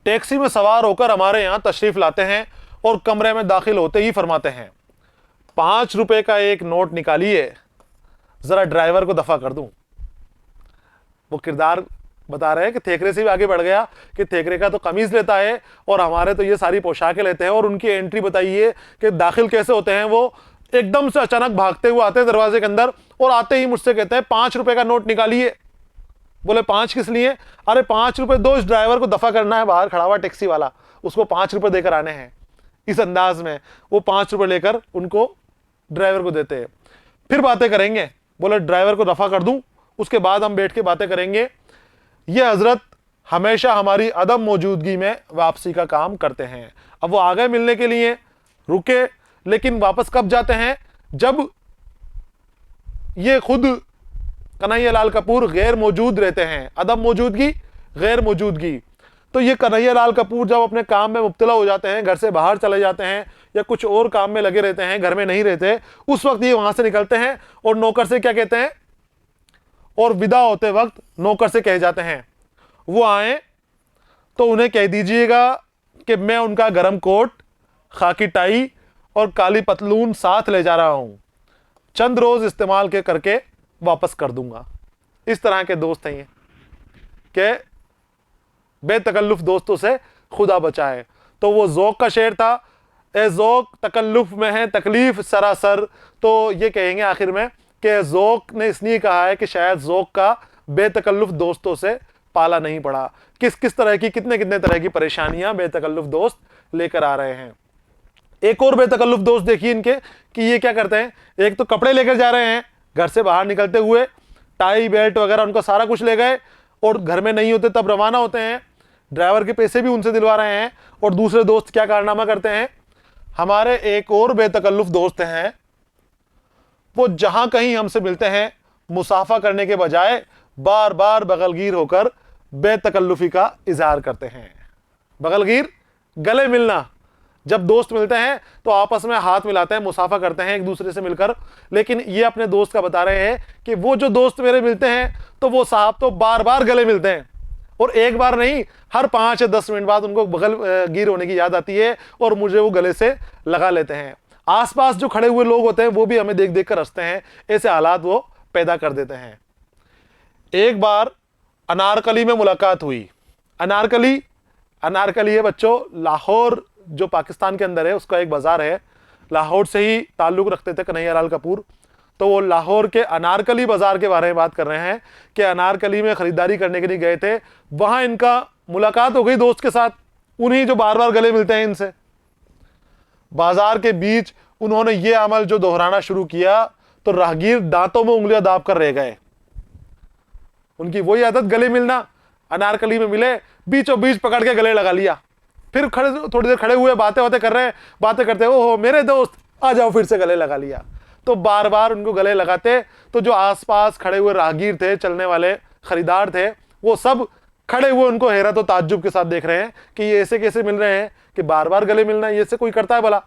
टैक्सी में सवार होकर हमारे यहाँ तशरीफ लाते हैं और कमरे में दाखिल होते ही फरमाते हैं 5 रुपए का एक नोट निकालिए, जरा ड्राइवर को दफा कर दूं। वो किरदार बता रहे हैं कि थेकरे से भी आगे बढ़ गया कि थेकरे का तो कमीज लेता है और हमारे तो ये सारी पोशाकें लेते हैं। और उनकी एंट्री बताइए कि दाखिल कैसे होते हैं। वो एकदम से अचानक भागते हुए आते हैं दरवाजे के अंदर और आते ही मुझसे कहते हैं 5 रुपए का नोट निकालिए। बोले 5 किस लिए? अरे 5 रुपए दो, इस ड्राइवर को दफा करना है, बाहर खड़ा हुआ टैक्सी वाला, उसको 5 रुपए देकर आने हैं। इस अंदाज में वो 5 रुपए लेकर उनको ड्राइवर को देते हैं। फिर बातें करेंगे, बोले ड्राइवर को दफा कर दूं, उसके बाद हम बैठ के बातें करेंगे। ये हजरत हमेशा हमारी अदम मौजूदगी में वापसी का काम करते हैं। अब वो आ गए मिलने के लिए, रुके, लेकिन वापस कब जाते हैं? जब ये खुद कन्हैया लाल कपूर गैर मौजूद रहते हैं। अदम मौजूदगी, गैर मौजूदगी। तो ये कन्हैया लाल कपूर जब अपने काम में मुब्तला हो जाते हैं, घर से बाहर चले जाते हैं या कुछ और काम में लगे रहते हैं, घर में नहीं रहते, उस वक्त ये वहां से निकलते हैं और नौकर से क्या कहते हैं, और विदा होते वक्त नौकर से कह जाते हैं वो आए तो उन्हें कह दीजिएगा कि मैं उनका गरम कोट, खाकी टाई और काली पतलून साथ ले जा रहा हूं, चंद रोज इस्तेमाल के करके वापस कर दूंगा। इस तरह के दोस्त हैं ये कि बेतकल्लुफ दोस्तों से खुदा बचाए। तो वो ज़ौक़ का शेर था, ए ज़ौक़ तकल्लुफ में है तकलीफ सरासर। तो ये कहेंगे आखिर में कि ज़ौक़ ने इसलिए कहा है कि शायद ज़ौक़ का बेतकल्लुफ दोस्तों से पाला नहीं पड़ा। किस किस तरह की, कितने कितने तरह की परेशानियां बेतकल्लुफ दोस्त लेकर आ रहे हैं। एक और बेतकल्लुफ दोस्त देखिए इनके कि ये क्या करते हैं। एक तो कपड़े लेकर जा रहे हैं, घर से बाहर निकलते हुए टाई बेल्ट वगैरह उनका सारा कुछ ले गए और घर में नहीं होते तब रवाना होते हैं, ड्राइवर के पैसे भी उनसे दिलवा रहे हैं। और दूसरे दोस्त क्या कारनामा करते हैं, हमारे एक और बेतकल्लुफ दोस्त हैं, वो जहां कहीं हमसे मिलते हैं मुसाफा करने के बजाय बार बार बगलगीर होकर बेतकल्लुफी का इजहार करते हैं। बगलगीर गले मिलना, जब दोस्त मिलते हैं तो आपस में हाथ मिलाते हैं, मुसाफा करते हैं एक दूसरे से मिलकर। लेकिन ये अपने दोस्त का बता रहे हैं कि वो जो दोस्त मेरे मिलते हैं तो वो साहब तो बार बार गले मिलते हैं, और एक बार नहीं, हर 5 या 10 मिनट बाद उनको बगल गिर होने की याद आती है और मुझे वो गले से लगा लेते हैं। आसपास जो खड़े हुए लोग होते हैं वो भी हमें देख देख कर हंसते हैं। ऐसे हालात वो पैदा कर देते हैं। एक बार अनारकली में मुलाकात हुई। अनारकली है बच्चों, लाहौर जो पाकिस्तान के अंदर है उसका एक बाजार है। लाहौर से ही ताल्लुक रखते थे कन्हैयालाल कपूर। तो वो लाहौर के अनारकली बाजार के बारे में बात कर रहे हैं कि अनारकली में खरीदारी करने के लिए गए थे, वहां इनका मुलाकात हो गई दोस्त के साथ, उन्हीं जो बार बार गले मिलते हैं इनसे। बाजार के बीच उन्होंने ये अमल जो दोहराना शुरू किया तो राहगीर दांतों में उंगलियां दाब कर रह गए। उनकी वही आदत, गले मिलना। अनारकली में मिले, बीचों बीच पकड़ के गले लगा लिया। फिर खड़े, थोड़ी देर खड़े हुए, बातें कर रहे हैं, बातें करते, ओहो मेरे दोस्त आ जाओ, फिर से गले लगा लिया। तो बार बार उनको गले लगाते तो जो आसपास खड़े हुए राहगीर थे, चलने वाले खरीदार थे, वो सब खड़े हुए उनको हैरत और ताज्जुब के साथ देख रहे हैं कि ये ऐसे कैसे मिल रहे हैं कि बार बार गले मिलना, ये ऐसे कोई करता है भला।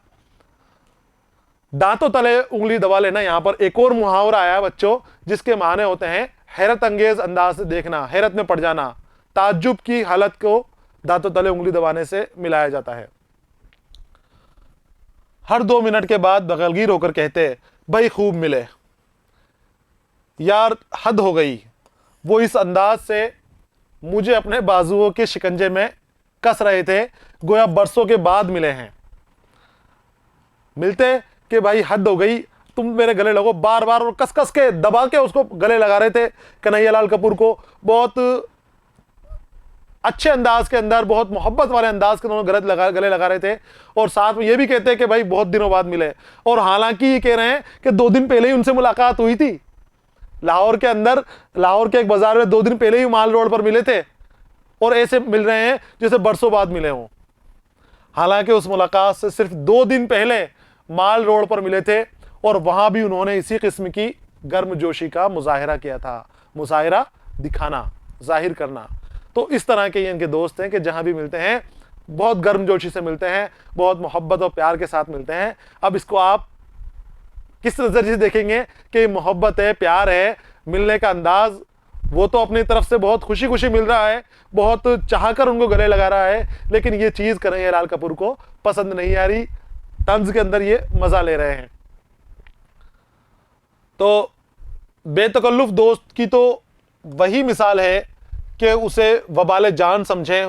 दांतों तले उंगली दबा लेना, यहां पर एक और मुहावरा आया बच्चों जिसके माने होते हैं हैरत अंगेज अंदाज से देखना, हैरत में पड़ जाना। ताज्जुब की हालत को दांतों तले उंगली दबाने से मिलाया जाता है। हर 2 मिनट के बाद बगलगीर होकर कहते, भाई खूब मिले यार, हद हो गई। वो इस अंदाज से मुझे अपने बाजुओं के शिकंजे में कस रहे थे, गोया बरसों के बाद मिले हैं। मिलते कि भाई हद हो गई, तुम मेरे गले लगो, बार बार, और कस कस के दबा के उसको गले लगा रहे थे कन्हैयालाल कपूर को। बहुत अच्छे अंदाज के अंदर, बहुत मोहब्बत वाले अंदाज के दोनों गले लगा रहे थे। और साथ में ये भी कहते हैं कि भाई बहुत दिनों बाद मिले। और हालांकि ये कह रहे हैं कि 2 दिन पहले ही उनसे मुलाकात हुई थी लाहौर के अंदर, लाहौर के एक बाजार में 2 दिन पहले ही माल रोड पर मिले थे, और ऐसे मिल रहे हैं जैसे बरसों बाद मिले हों। हालांकि उस मुलाकात से सिर्फ 2 दिन पहले माल रोड पर मिले थे, और वहां भी उन्होंने इसी किस्म की गर्मजोशी का मुजाहिरा किया था। मुजाहिरा दिखाना, जाहिर करना। तो इस तरह के ये इनके दोस्त हैं कि जहां भी मिलते हैं बहुत गर्मजोशी से मिलते हैं, बहुत मोहब्बत और प्यार के साथ मिलते हैं। अब इसको आप किस नजरिए से देखेंगे कि मोहब्बत है, प्यार है, मिलने का अंदाज, वो तो अपनी तरफ से बहुत खुशी खुशी मिल रहा है, बहुत चाहकर उनको गले लगा रहा है, लेकिन ये चीज कन्हैयालाल कपूर को पसंद नहीं आ रही, तंज के अंदर ये मजा ले रहे हैं। तो बेतकल्लुफ दोस्त की तो वही मिसाल है कि उसे वबाले जान समझे,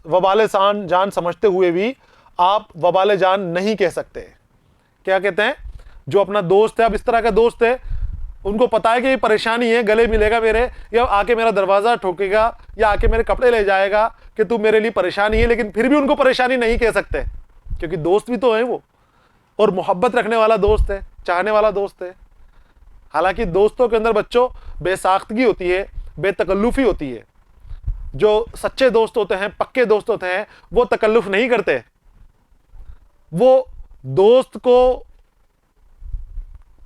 वबाले जान समझते हुए भी आप वबाले जान नहीं कह सकते। क्या कहते हैं, जो अपना दोस्त है, अब इस तरह का दोस्त है, उनको पता है कि ये परेशानी है, गले मिलेगा मेरे, या आके मेरा दरवाजा ठोकेगा, या आके मेरे कपड़े ले जाएगा कि तू मेरे लिए परेशानी है, लेकिन फिर भी उनको परेशानी नहीं कह सकते क्योंकि दोस्त भी तो है वो, और मोहब्बत रखने वाला दोस्त है, चाहने वाला दोस्त है। हालांकि दोस्तों के अंदर बच्चों बेसाख्तगी होती है, बेतकल्लुफी होती है। जो सच्चे दोस्त होते हैं, पक्के दोस्त होते हैं, वो तकल्लुफ नहीं करते। वो दोस्त को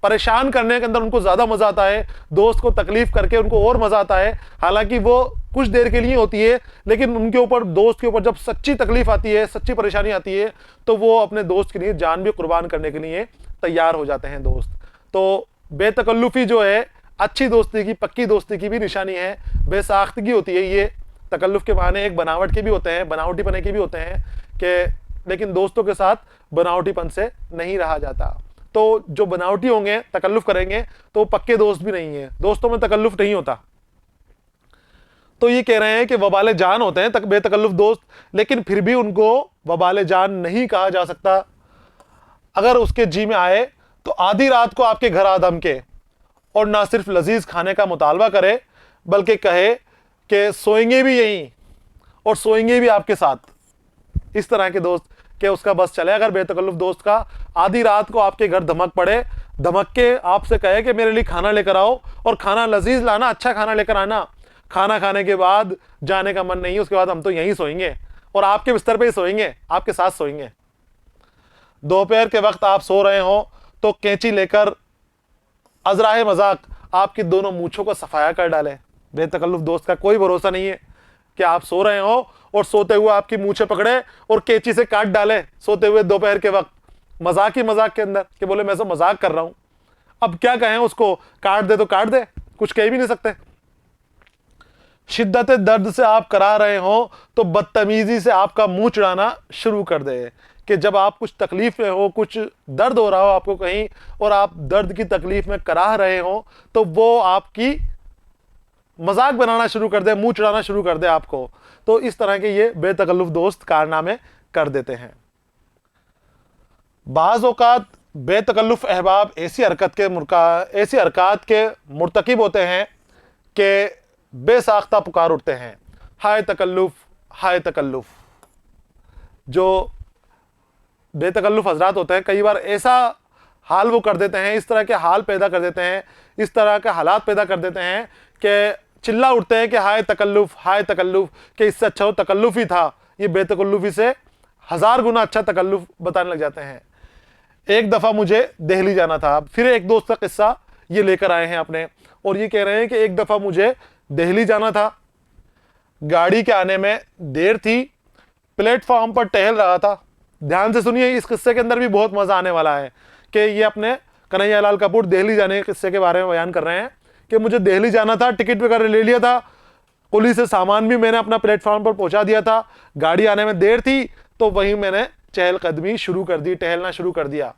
परेशान करने के अंदर उनको ज्यादा मजा आता है, दोस्त को तकलीफ करके उनको और मजा आता है। हालांकि वो कुछ देर के लिए होती है, लेकिन उनके ऊपर, दोस्त के ऊपर जब सच्ची तकलीफ आती है, सच्ची परेशानी आती है, तो वो अपने दोस्त के लिए जान भी कुर्बान करने के लिए तैयार हो जाते हैं दोस्त। तो बेतकल्लुफी जो है अच्छी दोस्ती की, पक्की दोस्ती की भी निशानी है। बेसाख्तगी होती है, ये तकल्लुफ के माने एक बनावट के भी होते हैं, बनावटीपने के भी होते हैं कि, लेकिन दोस्तों के साथ बनावटीपन से नहीं रहा जाता। तो जो बनावटी होंगे, तकल्लुफ करेंगे, तो पक्के दोस्त भी नहीं है, दोस्तों में तकल्लुफ नहीं होता। तो ये कह रहे हैं कि वबाले जान होते हैं बेतकल्लुफ दोस्त, लेकिन फिर भी उनको वबाले जान नहीं कहा जा सकता। अगर उसके जी में आए तो आधी रात को आपके घर आ धमके, और ना सिर्फ लजीज खाने का मुतालबा करे, बल्कि कहे कि सोएंगे भी यहीं और सोएंगे भी आपके साथ। इस तरह के दोस्त के उसका बस चले। अगर बेतकल्लुफ दोस्त का आधी रात को आपके घर धमक पड़े, धमक के आपसे कहे कि मेरे लिए खाना लेकर आओ, और खाना लजीज लाना, अच्छा खाना लेकर आना, खाना खाने के बाद जाने का मन नहीं, उसके बाद हम तो यहीं सोएंगे और आपके बिस्तर पे ही सोएंगे, आपके साथ सोएंगे। दोपहर के वक्त आप सो रहे हो तो कैंची लेकर अजराहे मजाक आपकी दोनों मूंछों को सफाया कर डाले। बेतकल्लुफ दोस्त का कोई भरोसा नहीं है कि आप सो रहे हो और सोते हुए आपकी मूछे पकड़े और कैंची से काट डाले सोते हुए दोपहर के वक्त, मजाक ही मजाक के अंदर, कि बोले मैं तो मजाक कर रहा हूं। अब क्या कहें उसको, काट दे तो काट दे, कुछ कह भी नहीं सकते। शिद्दत दर्द से आप करा रहे हो तो बदतमीजी से आपका मुंह चिढ़ाना शुरू कर दे, कि जब आप कुछ तकलीफ में हो, कुछ दर्द हो रहा हो आपको कहीं, और आप दर्द की तकलीफ में कराह रहे हो, तो वो आपकी मजाक बनाना शुरू कर दे, मुंह चिढ़ाना शुरू कर दे आपको। तो इस तरह के ये बेतकल्लुफ दोस्त कारनामे कर देते हैं। बाज़ औक़ात बेतकल्लुफ अहबाब ऐसी हरकत के मुर्तकिब होते हैं कि बेसाख्ता पुकार उठते हैं, हाय तकल्लुफ, हाय तकल्लुफ। जो बेतकल्लुफ हजरात होते हैं कई बार ऐसा हाल वो कर देते हैं, इस तरह के हाल पैदा कर देते हैं, इस तरह के हालात पैदा कर देते हैं कि चिल्ला उठते हैं कि हाय तकल्लुफ, हाय तकल्लुफ, कि इससे अच्छा वो तकल्लुफ ही था, ये बेतकल्लुफी से 1000 गुना अच्छा तकल्लुफ बताने लग जाते हैं। एक दफ़ा मुझे दिल्ली जाना था, फिर एक दोस्त का किस्सा ये लेकर आए हैं अपने, और ये कह रहे हैं कि एक दफ़ा मुझे दिल्ली जाना था, गाड़ी के आने में देर थी, प्लेटफॉर्म पर टहल रहा था। ध्यान से सुनिए, इस किस्से के अंदर भी बहुत मज़ा आने वाला है कि ये अपने कन्हैयालाल कपूर दिल्ली जाने के किस्से के बारे में बयान कर रहे हैं कि मुझे दिल्ली जाना था, टिकट वगैरह ले लिया था, कुली से सामान भी मैंने अपना प्लेटफॉर्म पर पहुंचा दिया था, गाड़ी आने में देर थी, तो वहीं मैंने चहलकदमी शुरू कर दी, टहलना शुरू कर दिया।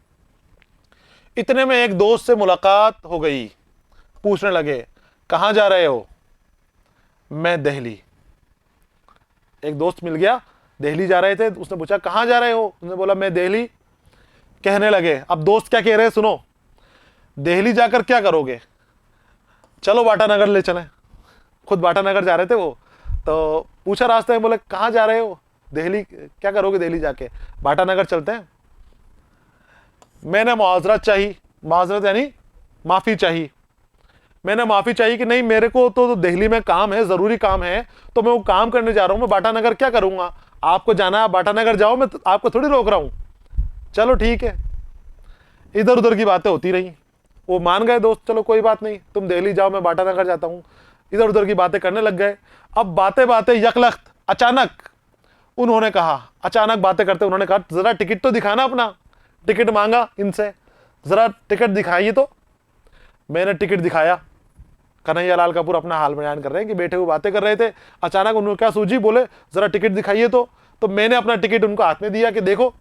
इतने में एक दोस्त से मुलाकात हो गई, पूछने लगे कहाँ जा रहे हो? मैं दिल्ली। एक दोस्त मिल गया, दिल्ली जा रहे थे, उसने पूछा कहाँ जा रहे हो? उसने बोला मैं दिल्ली। कहने लगे, अब दोस्त क्या कह रहे हैं सुनो, दिल्ली जाकर क्या करोगे? चलो बाटा नगर ले चलें। खुद बाटा नगर जा रहे थे वो, तो पूछा रास्ते में, बोले कहाँ जा रहे हो? दिल्ली, क्या करोगे दिल्ली जाके? बाटा नगर चलते हैं। मैंने माजरत चाहिए, माजरत यानी माफ़ी चाहिए। मैंने माफ़ी चाहिए कि नहीं, मेरे को तो दिल्ली में काम है, ज़रूरी काम है, तो मैं वो काम करने जा रहा हूँ, मैं बाटा नगर क्या करूँगा? आपको जाना है बाटा नगर जाओ, मैं आपको थोड़ी रोक रहा हूँ। चलो ठीक है। इधर उधर की बातें होती रही, वो मान गए दोस्त, चलो कोई बात नहीं, तुम दिल्ली जाओ, मैं बाटा नगर जाता हूँ। इधर उधर की बातें करने लग गए। अब बातें बातें यकलख्त अचानक उन्होंने कहा, अचानक बातें करते उन्होंने कहा ज़रा टिकट तो दिखाना अपना। टिकट मांगा इनसे, ज़रा टिकट दिखाइए तो। मैंने टिकट दिखाया। कन्हैयालाल कपूर अपना हाल बयान कर रहे हैं कि बैठे हुए बातें कर रहे थे, अचानक उन्होंने क्या सूझी, बोले ज़रा टिकट दिखाइए तो मैंने अपना टिकट उनको हाथ में दिया कि देखो।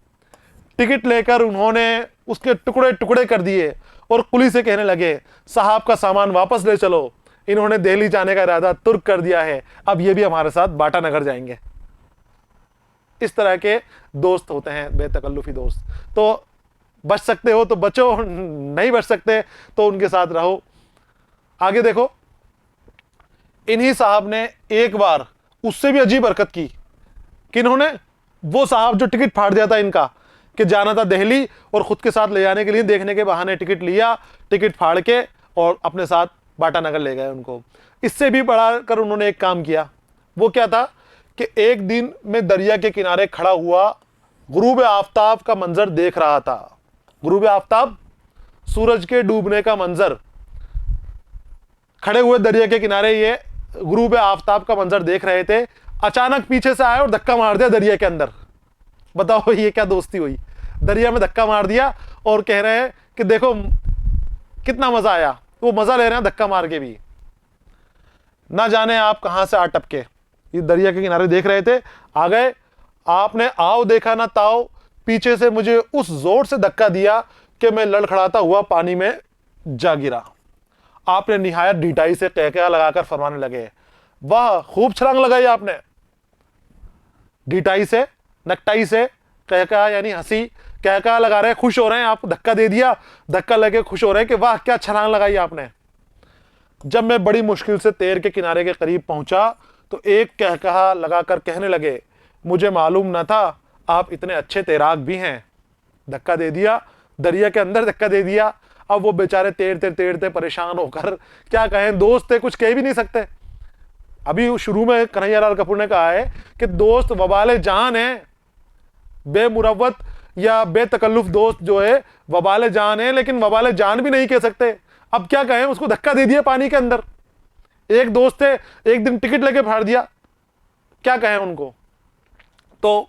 टिकट लेकर उन्होंने उसके टुकड़े टुकड़े कर दिए और कुली से कहने लगे साहब का सामान वापस ले चलो, इन्होंने दिल्ली जाने का इरादा तुर्क कर दिया है, अब ये भी हमारे साथ बाटा नगर जाएंगे। इस तरह के दोस्त होते हैं बेतकल्लुफी दोस्त। तो बच सकते हो तो बचो, नहीं बच सकते तो उनके साथ रहो। आगे देखो, इन्हीं साहब ने एक बार उससे भी अजीब हरकत की कि इन्होंने, वो साहब जो टिकट फाड़ दिया था इनका कि जाना था दिल्ली, और खुद के साथ ले जाने के लिए देखने के बहाने टिकट लिया, टिकट फाड़ के और अपने साथ बाटा नगर ले गए उनको। इससे भी बढ़ा कर उन्होंने एक काम किया। वो क्या था कि एक दिन मैं दरिया के किनारे खड़ा हुआ, गुरूब आफ्ताब का मंजर देख रहा था। गुरूब आफ्ताब, सूरज के डूबने का मंजर। खड़े हुए दरिया के किनारे ये गुरूब आफ्ताब का मंजर देख रहे थे। अचानक पीछे से आए और धक्का मार दिया दरिया के अंदर। बताओ ये क्या दोस्ती हुई? दरिया में धक्का मार दिया और कह रहे हैं कि देखो कितना मजा आया। वो मजा ले रहे हैं धक्का मार के भी। ना जाने आप कहां से आ टपके, ये दरिया के किनारे देख रहे थे, आ गए। आपने आओ देखा ना ताओ, पीछे से मुझे उस जोर से धक्का दिया कि मैं लड़खड़ाता हुआ पानी में जा गिरा। आपने निहायत ढिठाई से कहकहा लगाकर फरमाने लगे, वाह खूब छलांग लगाई आपने। ढिठाई से, नकटाई से कहकहा यानी हंसी, कहकहा लगा रहे, खुश हो रहे हैं, आपको धक्का दे दिया, धक्का लगे खुश हो रहे हैं कि वाह क्या छलांग लगाई आपने। जब मैं बड़ी मुश्किल से तैर के किनारे के करीब पहुंचा तो एक कहकहा लगाकर कहने लगे, मुझे मालूम न था आप इतने अच्छे तैराक भी हैं। धक्का दे दिया, दरिया के अंदर धक्का दे दिया। अब वो बेचारे तैरते तैरते परेशान होकर क्या कहें, दोस्त थे कुछ कह भी नहीं सकते। अभी शुरू में कन्हैयालाल कपूर ने कहा है कि दोस्त वबाले जान है, बेमुरव्वत या बेतकल्लुफ दोस्त जो है वबाले जान है, लेकिन वबाले जान भी नहीं कह सकते। अब क्या कहें, उसको धक्का दे दिया पानी के अंदर। एक दोस्त थे, एक दिन टिकट लेके फाड़ दिया, क्या कहें उनको। तो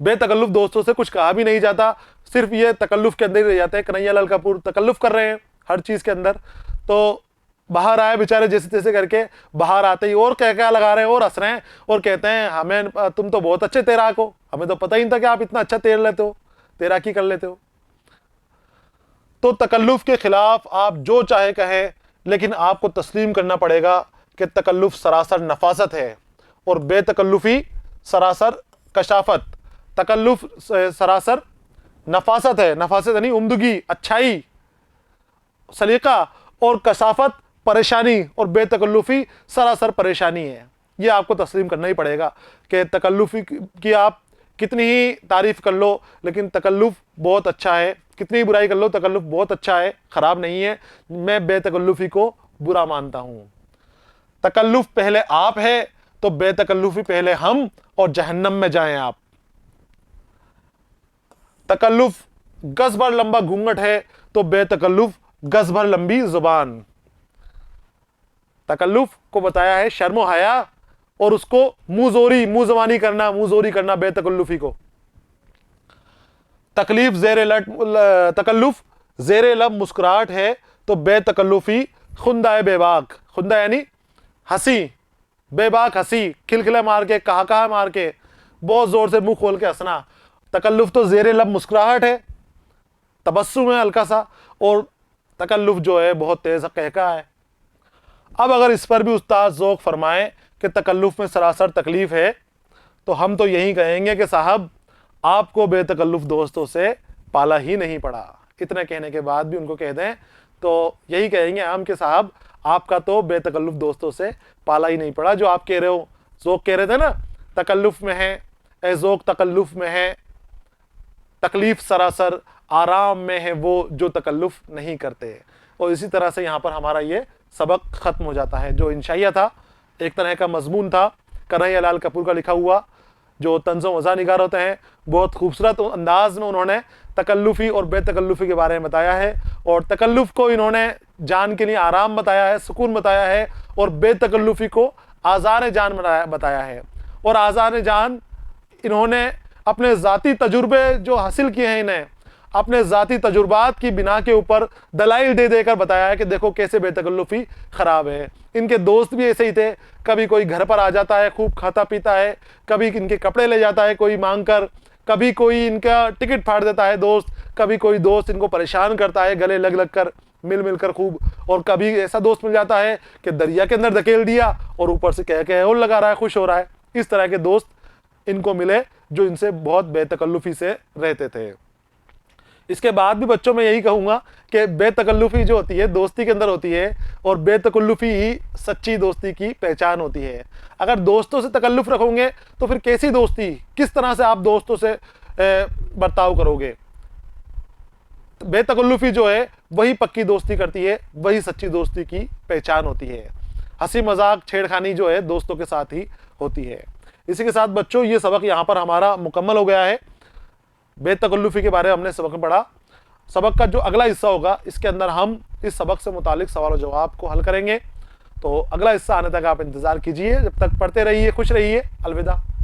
बेतकल्लुफ दोस्तों से कुछ कहा भी नहीं जाता, सिर्फ ये तकल्लुफ के अंदर ही रह जाते हैं। कन्हैयालाल कपूर तकल्लुफ कर रहे हैं हर चीज़ के अंदर, तो बाहर आए बेचारे जैसे तैसे करके, बाहर आते ही और क्या लगा रहे हैं और हंस रहे हैं और कहते हैं हमें तुम तो बहुत अच्छे तैराक हो, हमें तो पता ही नहीं था कि आप इतना अच्छा तैर लेते हो, तैराकी कर लेते हो। तो तकल्लुफ के खिलाफ आप जो चाहे कहें, लेकिन आपको तस्लीम करना पड़ेगा कि तकल्लुफ सरासर नफासत है और बेतकल्लुफी सरासर कशाफत। तकल्लुफ सरासर नफासत है, नफासत यानी उम्दगी, अच्छाई, सलीका, और कशाफत परेशानी, और बेतकल्लुफी सरासर परेशानी है। ये आपको तस्लीम करना ही पड़ेगा कि तकल्लुफी की आप कितनी ही तारीफ कर लो, लेकिन तकल्लुफ बहुत अच्छा है, कितनी बुराई कर लो तकल्लुफ बहुत अच्छा है, ख़राब नहीं है। मैं बेतकल्लुफी को बुरा मानता हूँ। तकल्लुफ पहले आप है तो बेतकल्लुफी पहले हम, और जहन्नम में जाएं आप। तकल्लुफ गज भर लंबा घूंघट है तो बेतकल्लुफ गज भर लंबी जुबान। तकल्लुफ को बताया है शर्म हया, और उसको मुंह जबानी करना, मुंहजोरी करना बेतकल्लुफी को। तकल्लुफ जेरे लब मुस्कुराहट है तो बेतकल्लुफी खुंदाए बेबाक। खुंदा यानी हंसी, बेबाक हंसी, खिलखिला मार के, कहा मार के, बहुत जोर से मुंह खोल के हंसना। तकल्लुफ तो जेरे लब मुस्कुराहट है, तबस्सुम है हल्का सा, और तकल्लुफ जो है बहुत तेज कहका है। अब अगर इस पर भी उस्ताद ज़ौक़ फरमाए कि तकल्लुफ में सरासर तकलीफ है, तो हम तो यही कहेंगे कि साहब आपको बेतकल्लुफ दोस्तों से पाला ही नहीं पड़ा। इतने कहने के बाद भी उनको कह दें तो यही कहेंगे हम कि साहब आपका तो बेतकल्लुफ दोस्तों से पाला ही नहीं पड़ा। जो आप कह रहे हो, ज़ौक़ कह रहे थे ना, तकल्लुफ में है ए ज़ौक़, तकल्लुफ में है तकलीफ सरासर, आराम में है वो जो तकल्लुफ नहीं करते। और इसी तरह से यहाँ पर हमारा ये सबक ख़त्म हो जाता है। जो इंशाइया था, एक तरह का मजमून था कन्हैयालाल कपूर का लिखा हुआ, जो तंज़ो मज़ा निगार होते हैं, बहुत खूबसूरत अंदाज में उन्होंने तकल्लुफ़ी और बेतकल्लुफ़ी के बारे में बताया है। और तकल्लुफ़ को इन्होंने जान के लिए आराम बताया है, सुकून बताया है, और बेतकल्लुफ़ी को आज़ार जान बताया है। और आज़ार जान इन्होंने अपने ज़ाती तजुर्बे जो हासिल किए हैं, इन्हें अपने ज़ाती तजुर्बात की बिना के ऊपर दलाइल दे देकर बताया है कि देखो कैसे बेतकल्लुफ़ी ख़राब है। इनके दोस्त भी ऐसे ही थे, कभी कोई घर पर आ जाता है, खूब खाता पीता है, कभी इनके कपड़े ले जाता है कोई मांग कर, कभी कोई इनका टिकट फाड़ देता है दोस्त, कभी कोई दोस्त इनको परेशान करता है गले लग लग कर, मिल कर खूब, और कभी ऐसा दोस्त मिल जाता है कि दरिया के अंदर धकेल दिया और ऊपर से कह और लगा रहा है, खुश हो रहा है। इस तरह के दोस्त इनको मिले जो इनसे बहुत बेतकल्लुफ़ी से रहते थे। इसके बाद भी बच्चों में यही कहूँगा कि बेतकल्लुफ़ी जो होती है दोस्ती के अंदर होती है, और बेतकल्लुफ़ी ही सच्ची दोस्ती की पहचान होती है। अगर दोस्तों से तकल्लुफ़ रखोगे तो फिर कैसी दोस्ती, किस तरह से आप दोस्तों से बर्ताव करोगे। बेतकल्लुफ़ी जो है वही पक्की दोस्ती करती है, वही सच्ची दोस्ती की पहचान होती है। हंसी मजाक छेड़खानी जो है दोस्तों के साथ ही होती है। इसी के साथ बच्चों ये सबक यहाँ पर हमारा मुकम्मल हो गया है। बेतकल्लुफ़ी के बारे में हमने सबक में पढ़ा। सबक का जो अगला हिस्सा होगा इसके अंदर हम इस सबक से मुतालिक सवाल और जवाब को हल करेंगे। तो अगला हिस्सा आने तक आप इंतज़ार कीजिए। जब तक पढ़ते रहिए, खुश रहिए। अलविदा।